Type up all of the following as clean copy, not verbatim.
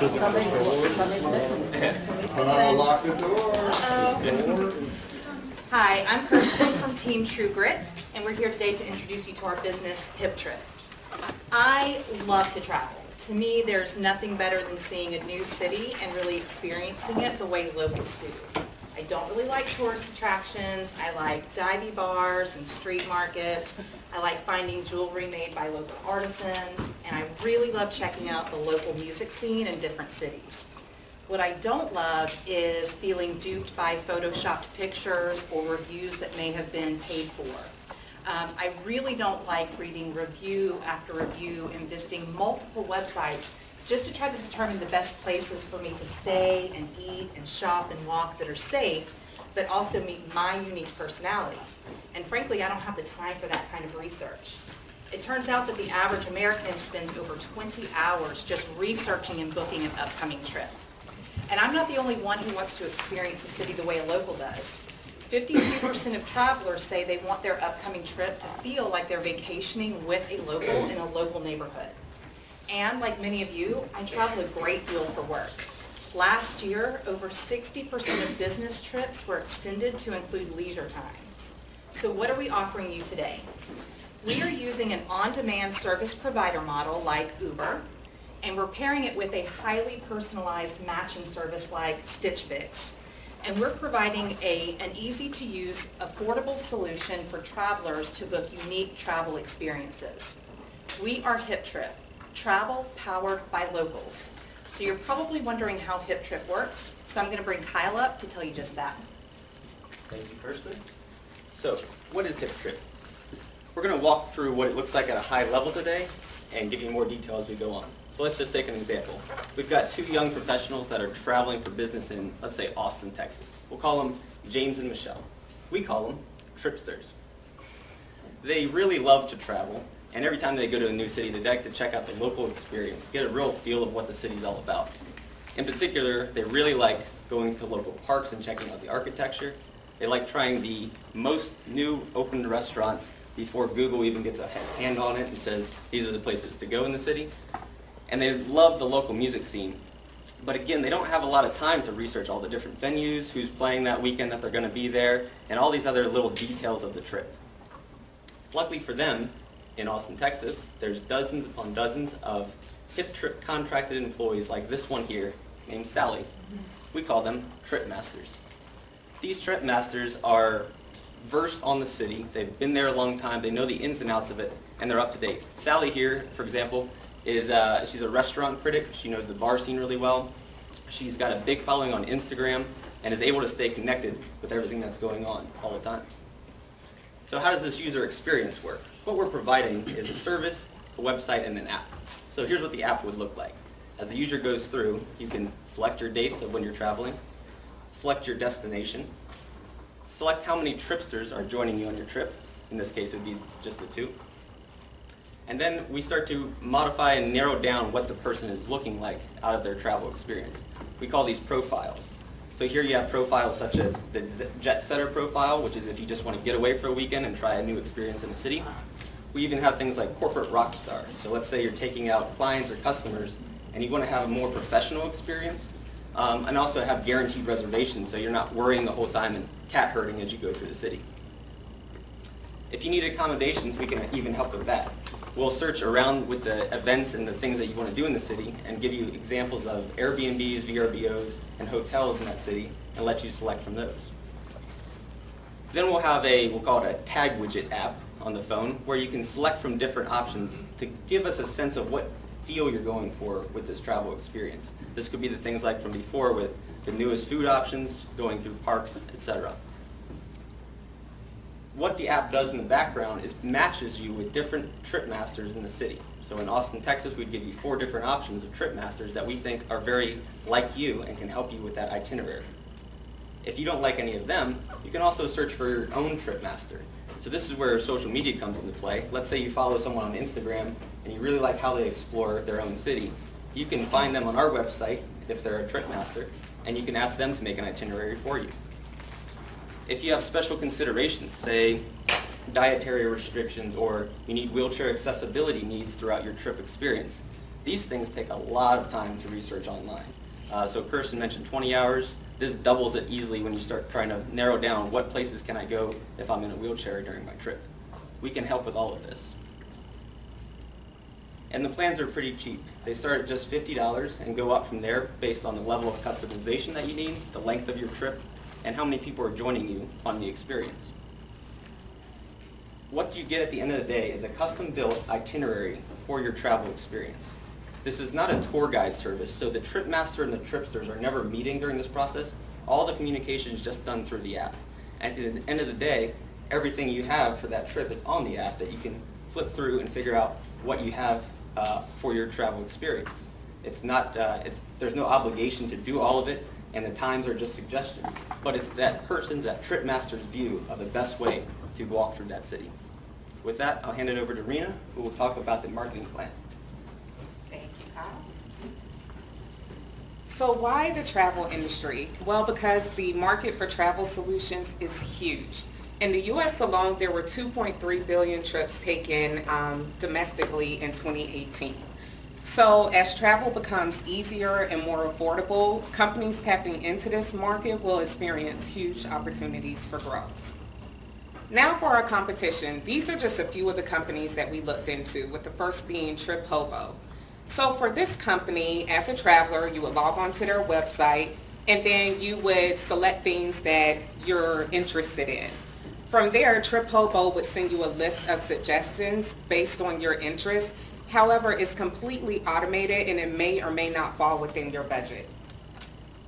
Somebody's missing. Somebody's missing. Lock the door. Hi, I'm Kirsten from Team True Grit, and we're here today to introduce you to our business, HipTrip. I love to travel. To me, there's nothing better than seeing a new city and really experiencing it the way locals do. I don't really like tourist attractions. I like divey bars and street markets. I like finding jewelry made by local artisans, and I really love checking out the local music scene in different cities. What I don't love is feeling duped by photoshopped pictures or reviews that may have been paid for. I really don't like reading review after review and visiting multiple websites just to try to determine the best places for me to stay and eat and shop and walk that are safe, but also meet my unique personality. And frankly, I don't have the time for that kind of research. It turns out that the average American spends over 20 hours just researching and booking an upcoming trip. And I'm not the only one who wants to experience a city the way a local does. 52% of travelers say they want their upcoming trip to feel like they're vacationing with a local in a local neighborhood. And like many of you, I travel a great deal for work. Last year, over 60% of business trips were extended to include leisure time. So what are we offering you today? We are using an on-demand service provider model like Uber, and we're pairing it with a highly personalized matching service like Stitch Fix. And we're providing an easy-to-use, affordable solution for travelers to book unique travel experiences. We are HipTrip, travel powered by locals. So you're probably wondering how HipTrip works, so I'm going to bring Kyle up to tell you just that. Thank you, Kirsten. So, what is HipTrip? We're going to walk through what it looks like at a high level today and give you more detail as we go on. So let's just take an example. We've got two young professionals that are traveling for business in, let's say, Austin, Texas. We'll call them James and Michelle. We call them Tripsters. They really love to travel, and every time they go to a new city, they like to check out the local experience, get a real feel of what the city's all about. In particular, they really like going to local parks and checking out the architecture. They like trying the most new opened restaurants before Google even gets a hand on it and says these are the places to go in the city. And they love the local music scene. But again, they don't have a lot of time to research all the different venues, who's playing that weekend that they're going to be there, and all these other little details of the trip. Luckily for them, in Austin, Texas, there's dozens upon dozens of HipTrip contracted employees like this one here, named Sally. We call them Trip Masters. These Trip Masters are versed on the city. They've been there a long time. They know the ins and outs of it, and they're up to date. Sally here, for example, is she's a restaurant critic. She knows the bar scene really well. She's got a big following on Instagram and is able to stay connected with everything that's going on all the time. So how does this user experience work? What we're providing is a service, a website, and an app. So here's what the app would look like. As the user goes through, you can select your dates of when you're traveling, select your destination, select how many Tripsters are joining you on your trip. In this case, it would be just the two. And then we start to modify and narrow down what the person is looking like out of their travel experience. We call these profiles. So here you have profiles such as the jet setter profile, which is if you just want to get away for a weekend and try a new experience in the city. We even have things like corporate rock star. So let's say you're taking out clients or customers and you want to have a more professional experience, and also have guaranteed reservations so you're not worrying the whole time and cat herding as you go through the city. If you need accommodations, we can even help with that. We'll search around with the events and the things that you want to do in the city and give you examples of Airbnbs, VRBOs, and hotels in that city and let you select from those. Then we'll have we'll call it a tag widget app on the phone where you can select from different options to give us a sense of what feel you're going for with this travel experience. This could be the things like from before with the newest food options, going through parks, etc. What the app does in the background is matches you with different trip masters in the city. So in Austin, Texas, we'd give you 4 different options of trip masters that we think are very like you and can help you with that itinerary. If you don't like any of them, you can also search for your own trip master. So this is where social media comes into play. Let's say you follow someone on Instagram and you really like how they explore their own city. You can find them on our website if they're a trip master, and you can ask them to make an itinerary for you. If you have special considerations, say dietary restrictions or you need wheelchair accessibility needs throughout your trip experience, These things take a lot of time to research online. So Kirsten mentioned 20 hours. This doubles it easily when you start trying to narrow down what places can I go if I'm in a wheelchair during my trip. We can help with all of this. And the plans are pretty cheap. They start at just $50 and go up from there based on the level of customization that you need, the length of your trip, and how many people are joining you on the experience. What you get at the end of the day is a custom-built itinerary for your travel experience. This is not a tour guide service, so the trip master and the tripsters are never meeting during this process. All the communication is just done through the app. At the end of the day, everything you have for that trip is on the app that you can flip through and figure out what you have for your travel experience. It's not, there's no obligation to do all of it, and the times are just suggestions. But it's that person's, that trip master's view of the best way to walk through that city. With that, I'll hand it over to Rena, who will talk about the marketing plan. Thank you, Kyle. So why the travel industry? Well, because the market for travel solutions is huge. In the U.S. alone, there were 2.3 billion trips taken domestically in 2018. So as travel becomes easier and more affordable, companies tapping into this market will experience huge opportunities for growth. Now for our competition. These are just a few of the companies that we looked into, with the first being TripHobo. So for this company, as a traveler, you would log on to their website and then you would select things that you're interested in. From there, TripHobo would send you a list of suggestions based on your interests. However, it's completely automated and it may or may not fall within your budget.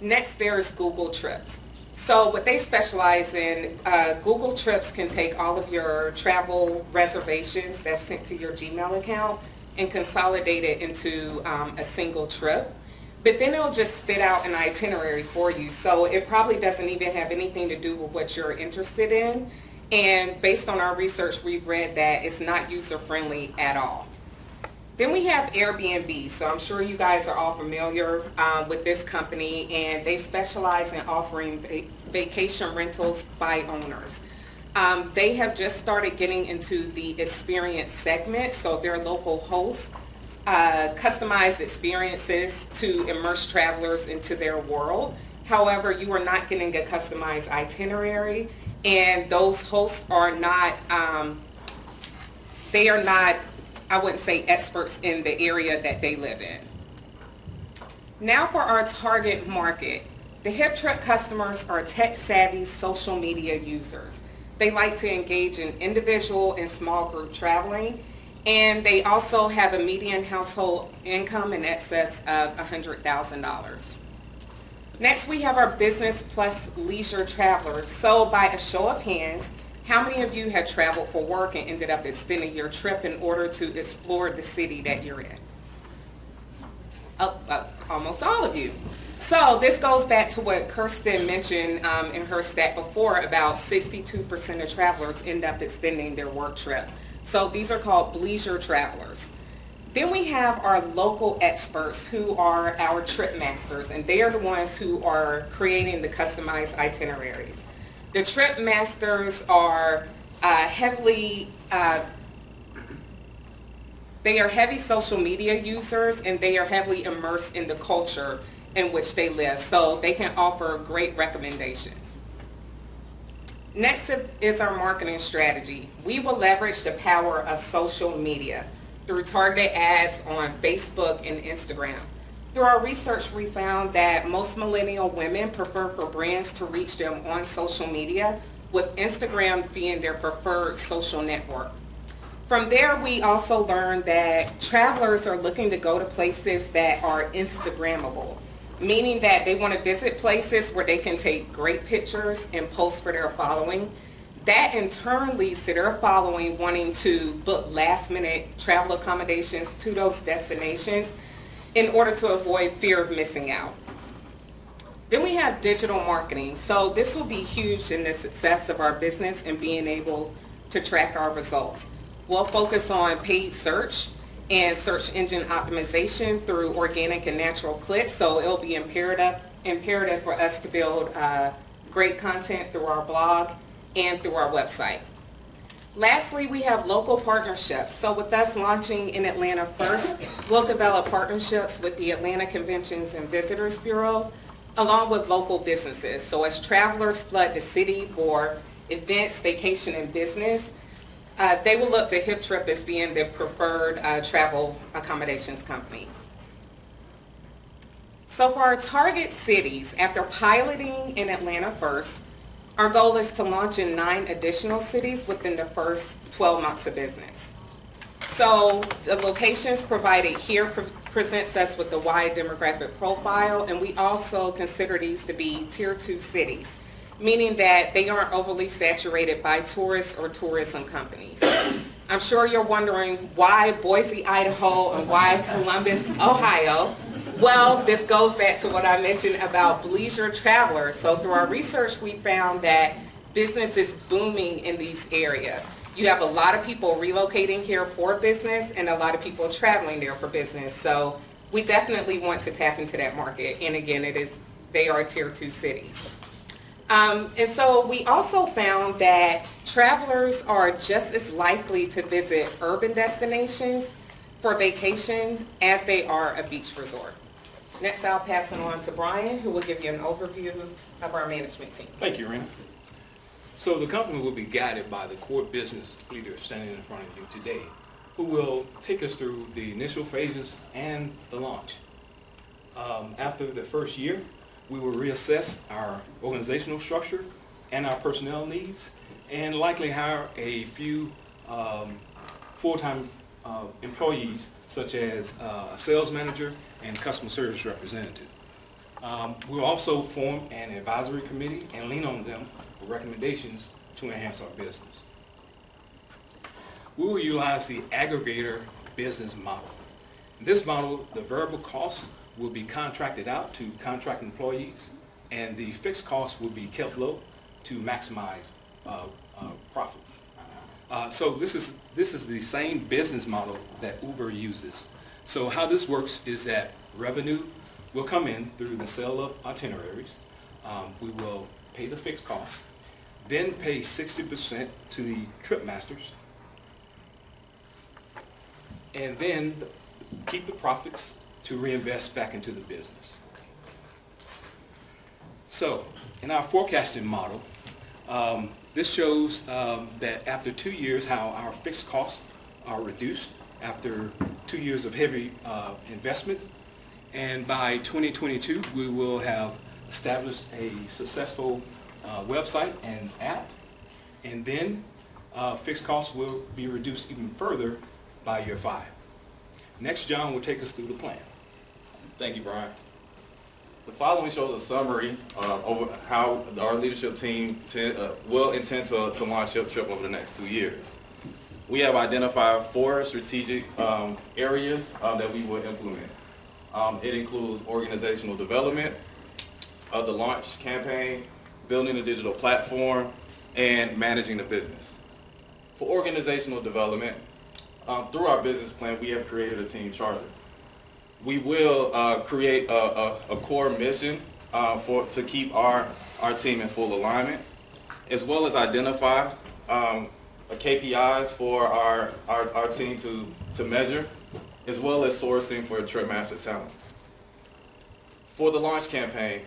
Next, there's Google Trips. So what they specialize in, Google Trips can take all of your travel reservations that's sent to your Gmail account and consolidate it into a single trip. But then it'll just spit out an itinerary for you. So it probably doesn't even have anything to do with what you're interested in. And based on our research, we've read that it's not user-friendly at all. Then we have Airbnb. So I'm sure you guys are all familiar with this company, and they specialize in offering vacation rentals by owners. They have just started getting into the experience segment, so their local hosts customize experiences to immerse travelers into their world. However, you are not getting a customized itinerary, and those hosts are not, they are not, I wouldn't say experts in the area that they live in. Now for our target market. The HipTrip customers are tech-savvy social media users. They like to engage in individual and small group traveling, and they also have a median household income in excess of $100,000. Next, we have our business plus leisure travelers. So by a show of hands, how many of you have traveled for work and ended up extending your trip in order to explore the city that you're in? Almost all of you. So this goes back to what Kirsten mentioned in her stat before, about 62% of travelers end up extending their work trip. So these are called leisure travelers. Then we have our local experts, who are our trip masters, and they are the ones who are creating the customized itineraries. The trip masters are heavy social media users, and they are heavily immersed in the culture in which they live, so they can offer great recommendations. Next is our marketing strategy. We will leverage the power of social media through targeted ads on Facebook and Instagram. Through our research, we found that most millennial women prefer for brands to reach them on social media, with Instagram being their preferred social network. From there, we also learned that travelers are looking to go to places that are Instagrammable, meaning that they want to visit places where they can take great pictures and post for their following. That in turn leads to their following wanting to book last-minute travel accommodations to those destinations in order to avoid fear of missing out. Then we have digital marketing. So this will be huge in the success of our business and being able to track our results. We'll focus on paid search and search engine optimization through organic and natural clicks. So it'll be imperative for us to build great content through our blog and through our website. Lastly, we have local partnerships. So with us launching in Atlanta first, we'll develop partnerships with the Atlanta Conventions and Visitors Bureau, along with local businesses. So as travelers flood the city for events, vacation, and business, they will look to HipTrip as being their preferred travel accommodations company. So for our target cities, after piloting in Atlanta first, our goal is to launch in 9 additional cities within the first 12 months of business. So the locations provided here presents us with a wide demographic profile, and we also consider these to be Tier 2 cities, meaning that they aren't overly saturated by tourists or tourism companies. I'm sure you're wondering why Boise, Idaho, and why Columbus, Ohio. Well, this goes back to what I mentioned about leisure travelers. So through our research, we found that business is booming in these areas. You have a lot of people relocating here for business and a lot of people traveling there for business. So we definitely want to tap into that market. And again, they are Tier 2 cities. And so we also found that travelers are just as likely to visit urban destinations for vacation as they are a beach resort. Next, I'll pass it on to Brian, who will give you an overview of our management team. Thank you, Rena. So the company will be guided by the core business leader standing in front of you today, who will take us through the initial phases and the launch. After the first year, we will reassess our organizational structure and our personnel needs, and likely hire a few full-time employees, such as a sales manager and customer service representative. We'll also form an advisory committee and lean on them for recommendations to enhance our business. We will utilize the aggregator business model. In this model, the variable costs will be contracted out to contract employees, and the fixed costs will be kept low to maximize profits. So this is the same business model that Uber uses. So how this works is that revenue will come in through the sale of itineraries. We will pay the fixed costs, then pay 60% to the trip masters, and then keep the profits to reinvest back into the business. So in our forecasting model, this shows that after 2 years how our fixed costs are reduced after 2 years of heavy investment. And by 2022, we will have established a successful website and app. And then fixed costs will be reduced even further by year 5. Next, John will take us through the plan. Thank you, Brian. The following shows a summary over how our leadership team will intend to launch HipTrip over the next 2 years. We have identified 4 strategic areas that we will implement. It includes organizational development, the launch campaign, building a digital platform, and managing the business. For organizational development, through our business plan, we have created a team charter. We will create a core mission to keep our team in full alignment, as well as identify KPIs for our team to measure, as well as sourcing for trip master talent. For the launch campaign,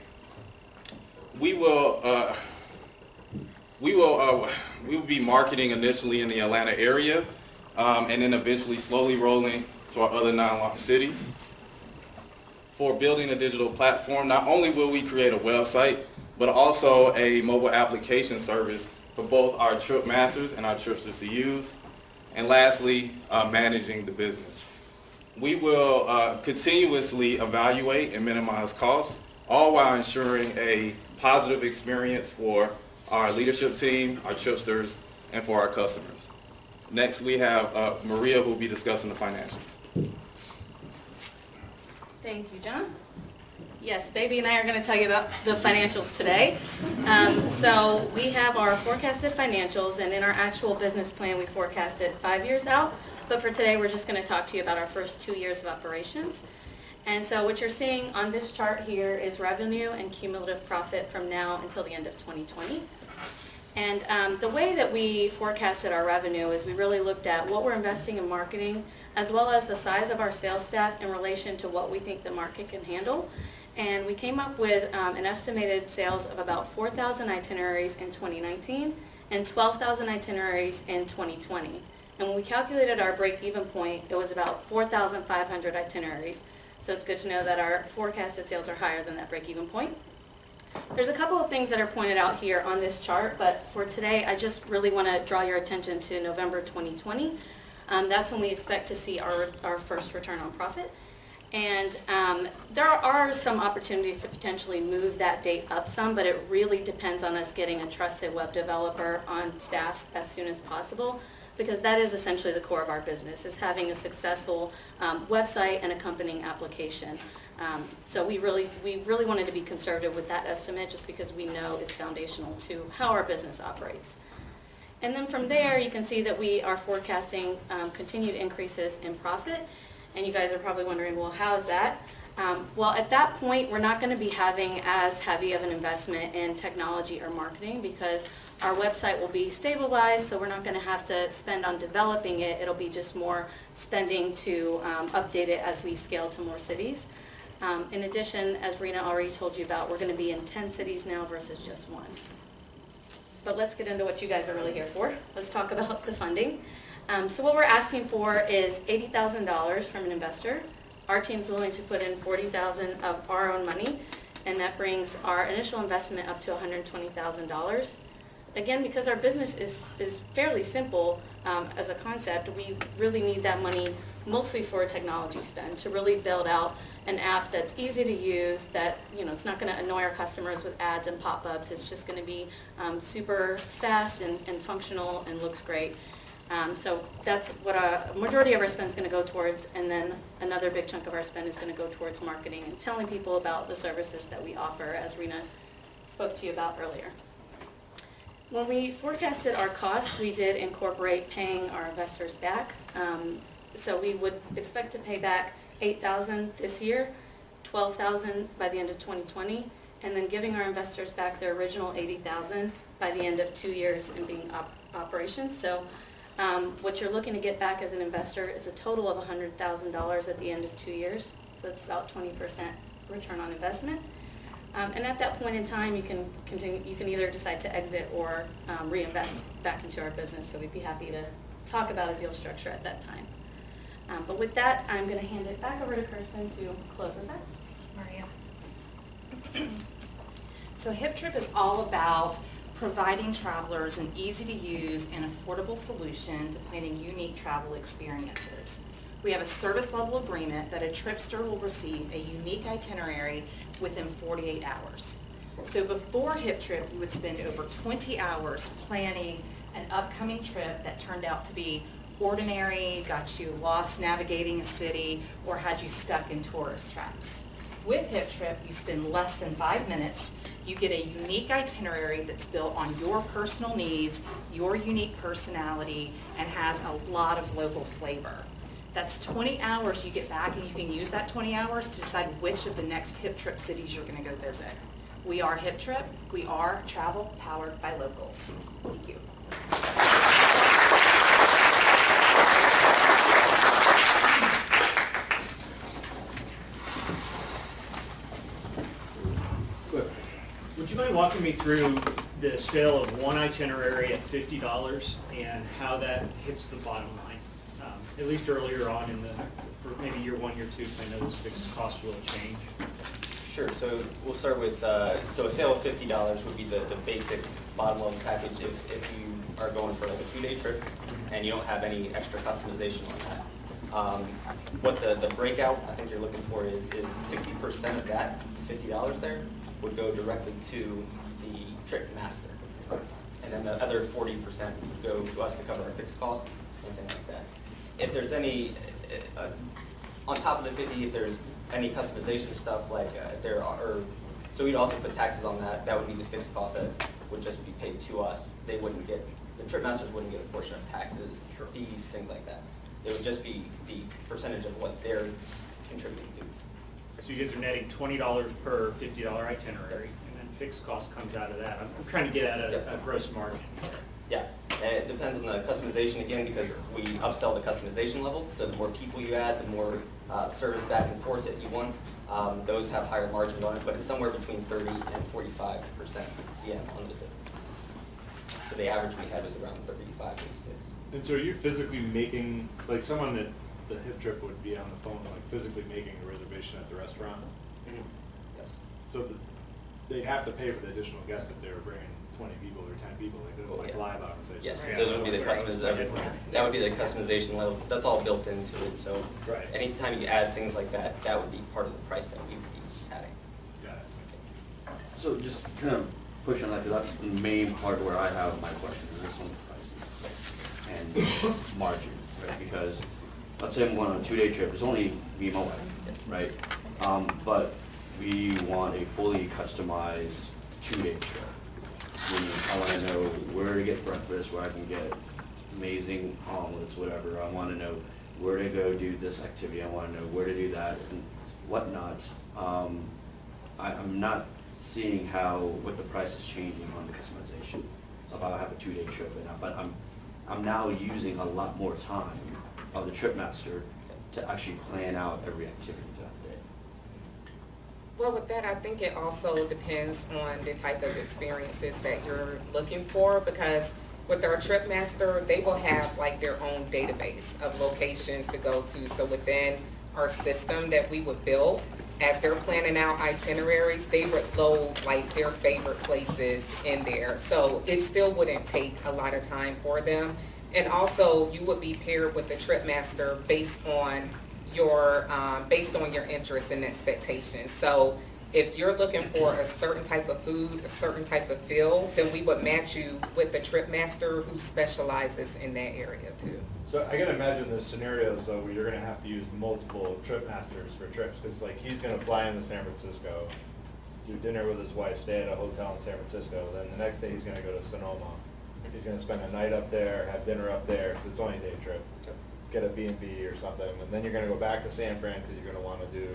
we will be marketing initially in the Atlanta area, and then eventually slowly rolling to our other non-launch cities. For building a digital platform, not only will we create a website, but also a mobile application service for both our trip masters and our tripsters to use. And lastly, managing the business. We will continuously evaluate and minimize costs, all while ensuring a positive experience for our leadership team, our tripsters, and for our customers. Next, we have Maria, who will be discussing the financials. Thank you, John. Yes, Baby and I are going to tell you about the financials today. So we have our forecasted financials, and in our actual business plan, we forecasted 5 years out. But for today, we're just going to talk to you about our first 2 years of operations. And so what you're seeing on this chart here is revenue and cumulative profit from now until the end of 2020. And the way that we forecasted our revenue is we really looked at what we're investing in marketing, as well as the size of our sales staff in relation to what we think the market can handle. And we came up with an estimated sales of about 4,000 itineraries in 2019 and 12,000 itineraries in 2020. And when we calculated our break-even point, it was about 4,500 itineraries. So it's good to know that our forecasted sales are higher than that break-even point. There's a couple of things that are pointed out here on this chart, but for today, I just really want to draw your attention to November 2020. That's when we expect to see our first return on profit. And there are some opportunities to potentially move that date up some, but it really depends on us getting a trusted web developer on staff as soon as possible, because that is essentially the core of our business, is having a successful website and accompanying application. So we really wanted to be conservative with that estimate, just because we know it's foundational to how our business operates. And then from there, you can see that we are forecasting continued increases in profit. And you guys are probably wondering, well, how is that? Well, at that point, we're not going to be having as heavy of an investment in technology or marketing, because our website will be stabilized, so we're not going to have to spend on developing it. It'll be just more spending to update it as we scale to more cities. In addition, as Rena already told you about, we're going to be in 10 cities now versus just 1. But let's get into what you guys are really here for. Let's talk about the funding. So what we're asking for is $80,000 from an investor. Our team's willing to put in $40,000 of our own money, and that brings our initial investment up to $120,000. Again, because our business is fairly simple as a concept, we really need that money mostly for a technology spend to really build out an app that's easy to use, that, you know, it's not going to annoy our customers with ads and pop-ups. It's just going to be super fast and functional and looks great. So that's what a majority of our spend is going to go towards, and then another big chunk of our spend is going to go towards marketing and telling people about the services that we offer, as Rena spoke to you about earlier. When we forecasted our costs, we did incorporate paying our investors back. So we would expect to pay back $8,000 this year, $12,000 by the end of 2020, and then giving our investors back their original $80,000 by the end of 2 years in being operations. So what you're looking to get back as an investor is a total of $100,000 at the end of 2 years. So it's about 20% return on investment. And at that point in time, you can continue. You can either decide to exit or reinvest back into our business. So we'd be happy to talk about a deal structure at that time. But with that, I'm going to hand it back over to Kirsten to close us out. Maria. So HipTrip is all about providing travelers an easy-to-use and affordable solution to planning unique travel experiences. We have a service level agreement that a tripster will receive a unique itinerary within 48 hours. So before HipTrip, you would spend over 20 hours planning an upcoming trip that turned out to be ordinary, got you lost navigating a city, or had you stuck in tourist traps. With HipTrip, you spend less than 5 minutes. You get a unique itinerary that's built on your personal needs, your unique personality, and has a lot of local flavor. That's 20 hours you get back, and you can use that 20 hours to decide which of the next HipTrip cities you're going to go visit. We are HipTrip. We are travel powered by locals. Thank you. Would you mind walking me through the sale of one itinerary at $50 and how that hits the bottom line? At least earlier on for maybe year 1, year 2, because I know those fixed costs will change. Sure, so we'll start with, so a sale of $50 would be the basic bottom level package if you are going for like a 2-day trip and you don't have any extra customization on that. What the breakout I think you're looking for is 60% of that $50 there would go directly to the trip master. And then the other 40% would go to us to cover our fixed costs, anything like that. If there's any, on top of the 50, if there's any customization stuff like there are, so we'd also put taxes on that. That would be the fixed cost that would just be paid to us. They wouldn't get, the trip masters wouldn't get a portion of taxes, fees, things like that. It would just be the percentage of what they're contributing to. So you guys are netting $20 per $50 itinerary, and then fixed cost comes out of that? I'm trying to get at a gross margin. Yeah, and it depends on the customization again, because we upsell the customization levels. So the more people you add, the more service back and forth that you want. Those have higher margins on it, but it's somewhere between 30 and 45% CM on those different. So the average we had was around 35, 36. And so are you physically making, like someone that the HipTrip would be on the phone, like physically making a reservation at the restaurant? Yes. So they'd have to pay for the additional guest if they were bringing 20 people or 10 people, they couldn't like Yeah. lie about it and say. Yes, just- those would be the customization. That would be the customization level. That's all built into it. So Right. anytime you add things like that, that would be part of the price that we would be adding. Got it. So just kind of push on that, because that's the main part where I have my question, is this on the pricing and margin, right? Because let's say I'm going on a 2-day trip, it's only me and my wife, right? But we want a fully customized 2-day trip. Meaning I want to know where to get breakfast, where I can get amazing omelets, whatever. I want to know where to go do this activity. I want to know where to do that and whatnot. I'm not seeing how, what the price is changing on the customization. If I have a 2-day trip, but I'm now using a lot more time of the trip master to actually plan out every activity throughout the day. Well, with that, I think it also depends on the type of experiences that you're looking for, because with our trip master, they will have like their own database of locations to go to. So within our system that we would build, as they're planning out itineraries, they would load like their favorite places in there. So it still wouldn't take a lot of time for them. And also, you would be paired with the trip master based on your interests and expectations. So if you're looking for a certain type of food, a certain type of feel, then we would match you with the trip master who specializes in that area too. So I can imagine the scenarios though where you're gonna have to use multiple trip masters for trips, because like he's gonna fly into San Francisco, do dinner with his wife, stay at a hotel in San Francisco, then the next day he's gonna go to Sonoma. He's gonna spend a night up there, have dinner up there, it's a 20-day trip, get a B&B or something, and then you're gonna go back to San Fran because you're gonna wanna do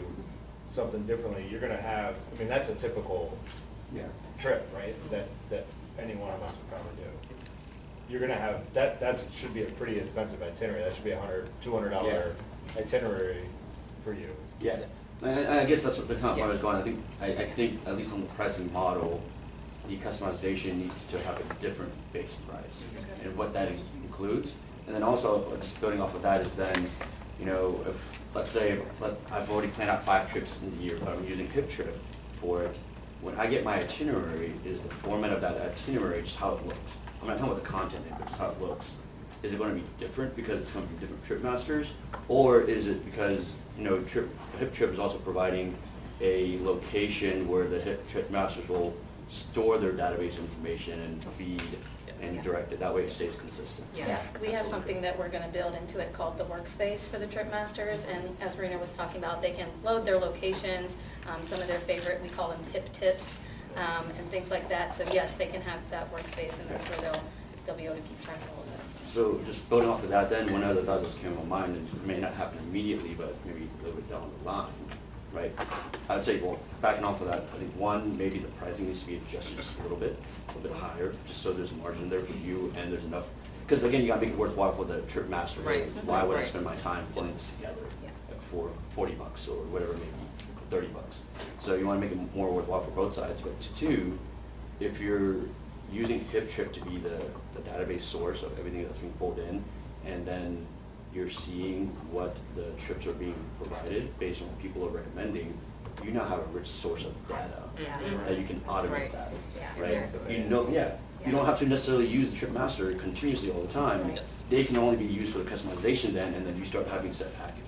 something differently. You're gonna have, I mean, that's a typical Yeah. trip, right, that any one of us would probably do. You're gonna have, that should be a pretty expensive itinerary, that should be $200 itinerary for you. Yeah, and I guess that's what the kind of part I was going. I think at least on the pricing model, the customization needs to have a different base price and what that includes. And then also, just building off of that is then, you know, if, let's say, I've already planned out 5 trips in the year, but I'm using HipTrip for it. When I get my itinerary, is the format of that itinerary just how it looks? I'm not talking about the content, but just how it looks. Is it going to be different because it's coming from different trip masters? Or is it because, you know, HipTrip is also providing a location where the HipTrip masters will store their database information and feed and direct it, that way it stays consistent. Yeah, we have something that we're going to build into it called the workspace for the trip masters, and as Rena was talking about, they can load their locations, some of their favorite, we call them hip tips, and things like that. So yes, they can have that workspace, and that's where they'll be able to keep track of all of that. So just building off of that then, one other thought that came to my mind, and it may not happen immediately, but maybe a little bit down the line, right? I'd say, well, backing off of that, I think one, maybe the pricing needs to be adjusted just a little bit higher, just so there's margin there for you and there's enough. Because again, you gotta make it worthwhile for the trip master. Right. Why would I Right. spend my time pulling this together like for $40 or whatever it may be, $30? So you wanna make it more worthwhile for both sides. But two, if you're using HipTrip to be the database source of everything that's being pulled in, and then you're seeing what the trips are being provided based on what people are recommending, you now have a rich source of data that you can automate Right. that, Yeah, right? exactly. You know, you don't have to necessarily use the trip master continuously all the time. Yes. They can only be used for the customization then, and then you start having set packages.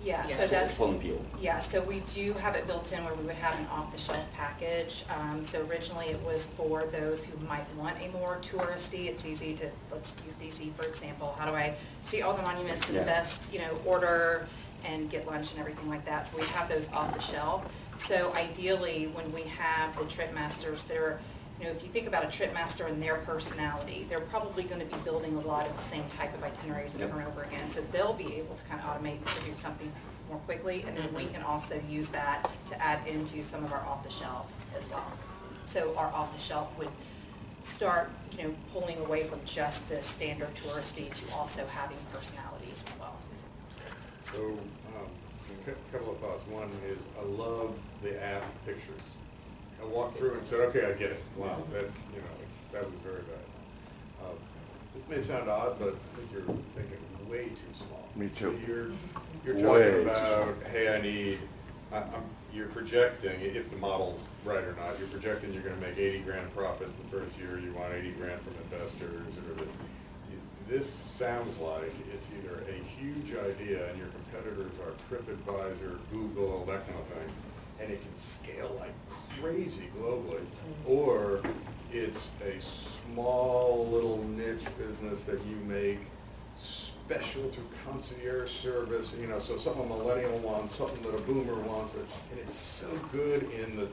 Yeah, Yeah. so that's, Pull and peel. yeah, so we do have it built in where we would have an off-the-shelf package. So originally it was for those who might want a more touristy, it's easy to, let's use DC for example. How do I see all the monuments in the Yeah. best, order and get lunch and everything like that? So we have those off the shelf. So ideally, when we have the trip masters that are, if you think about a trip master and their personality, they're probably going to be building a lot of the same type of itineraries over and over again. So they'll be able to kind of automate and produce something more quickly, and then we can also use that to add into some of our off-the-shelf as well. So our off-the-shelf would start, pulling away from just the standard touristy to also having personalities as well. So, a couple of thoughts. One is I love the app pictures. I walked through and said, okay, I get it. Wow, that was very bad. This may sound odd, but I think you're thinking way too small. Me too. So you're Way talking too about, hey, you're projecting, if the model's right or not, you're projecting you're gonna make 80 grand profit in the first year, you want 80 grand from investors, or this sounds like it's either a huge idea and your competitors are TripAdvisor, Google, that kind of thing, and it can scale like crazy globally, or it's a small little niche business that you make special through concierge service, so something a millennial wants, something that a boomer wants, and it's so good in the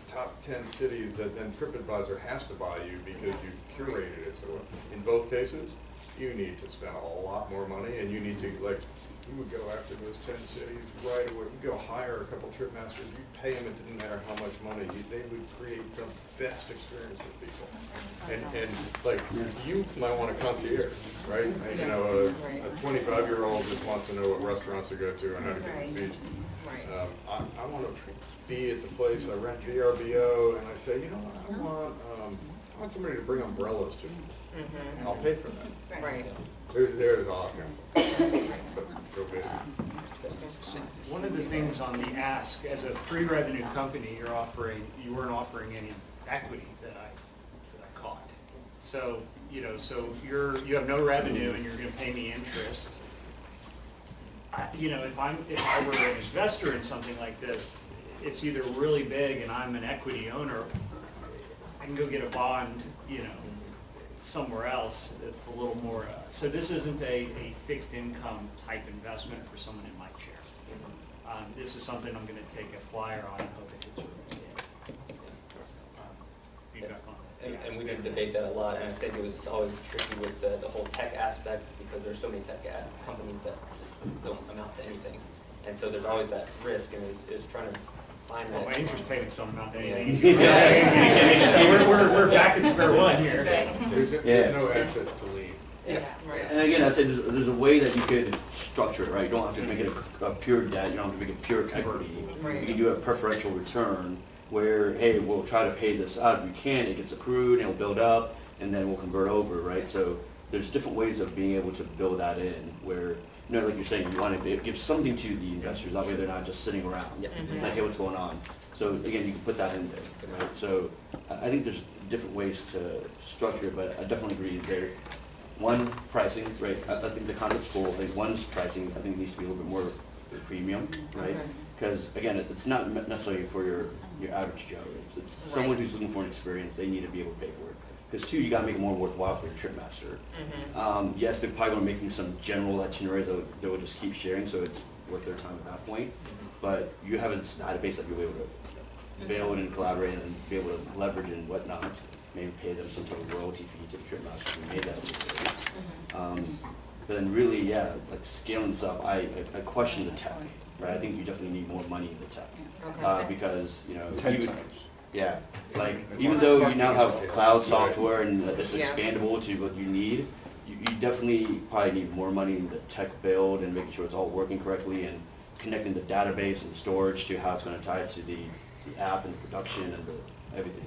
top 10 cities that then TripAdvisor has to buy you because you curated it so well. In both cases, you need to spend a lot more money, and you need to, you would go after those 10 cities right away. You go hire a couple trip masters, you pay them, it didn't matter how much money, they would create the best experience for people. And you might want a concierge, right? A 25-year-old just wants to know what restaurants to go to and how to get to the beach. I want to be at the place, I rent VRBO, and I say, I want somebody to bring umbrellas to me. I'll pay for that. Right. There's all kinds. Go busy. One of the things on the ask, as a pre-revenue company, you weren't offering any equity that I caught. So, you have no revenue and you're gonna pay me interest. If I were an investor in something like this, it's either really big and I'm an equity owner, I can go get a bond, somewhere else that's a little more, so this isn't a fixed income type investment for someone in my chair. This is something I'm gonna take a flyer on and hope it hits your feedback on it. And we did debate that a lot, and I think it was always tricky with the whole tech aspect, because there's so many tech companies that just don't amount to anything. And so there's always that risk, and it was trying to find that. Well, my interest payments don't amount to anything. So we're back at square one here. There's no assets to leave. And again, I'd say there's a way that you could structure it, right? You don't have to make it a pure debt, you don't have to make it pure equity. You can do a preferential return where, hey, we'll try to pay this out if we can, it gets accrued, and it'll build up, and then we'll convert over, right? So there's different ways of being able to build that in where, like you're saying, you want to give something to the investors, that way they're not just sitting around, like, hey, what's going on? So again, you can put that in there, right? So I think there's different ways to structure it, but I definitely agree there. One, pricing, right? I think the concept's cool. I think one's pricing, I think needs to be a little bit more premium, right? Because again, it's not necessarily for your average Joe. It's someone who's looking for an experience. They need to be able to pay for it. Because two, you got to make it more worthwhile for your trip master. Yes, they're probably going to make you some general itineraries that they will just keep sharing, so it's worth their time at that point. But you have a database that you'll be able to build and collaborate and be able to leverage and whatnot. Maybe pay them some sort of royalty fee to the trip master who made that. But then really, like scaling this up, I question the tech, right? I think you definitely need more money in the tech. Because, 10 times. Yeah, like even though you now have cloud software and it's expandable to what you need, you definitely probably need more money in the tech build and making sure it's all working correctly and connecting the database and storage to how it's going to tie it to the app and the production and everything.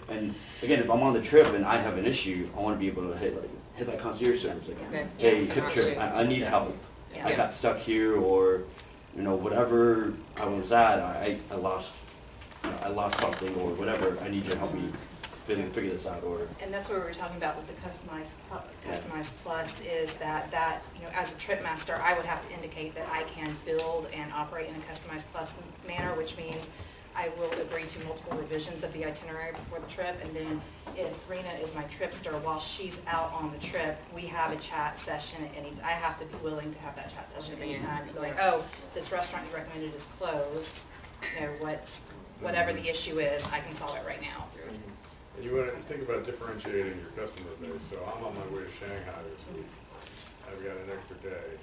And again, if I'm on the trip and I have an issue, I want to be able to hit that concierge service. Hey, HipTrip, I need help. I got stuck here, or whatever I was at, I lost something or whatever. I need you to help me figure this out. And that's what we were talking about with the customized plus is that as a trip master, I would have to indicate that I can build and operate in a customized plus manner, which means I will agree to multiple revisions of the itinerary before the trip, and then if Rena is my tripster, while she's out on the trip, we have a chat session at any time. I have to be willing to have that chat session at any time to be like, oh, this restaurant you recommended is closed, whatever the issue is, I can solve it right now. And you want to think about differentiating your customer base. So I'm on my way to Shanghai this week. I've got an extra day.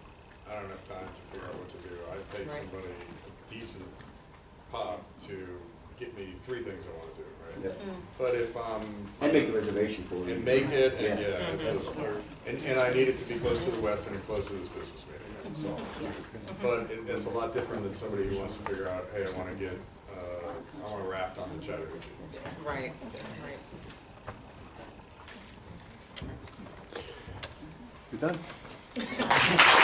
I don't have time to figure out what to do. I'd take somebody, a decent pop, to get me 3 things I want to do, Yeah. right? But if And make the reservation for it. and make it, and Yeah. yeah, and I need it to be close to the west and close to this business meeting, that's all. But it's a lot different than somebody who wants to figure out, hey, I want to get, I want to raft on the Chattahoochee. Right, right. You're done.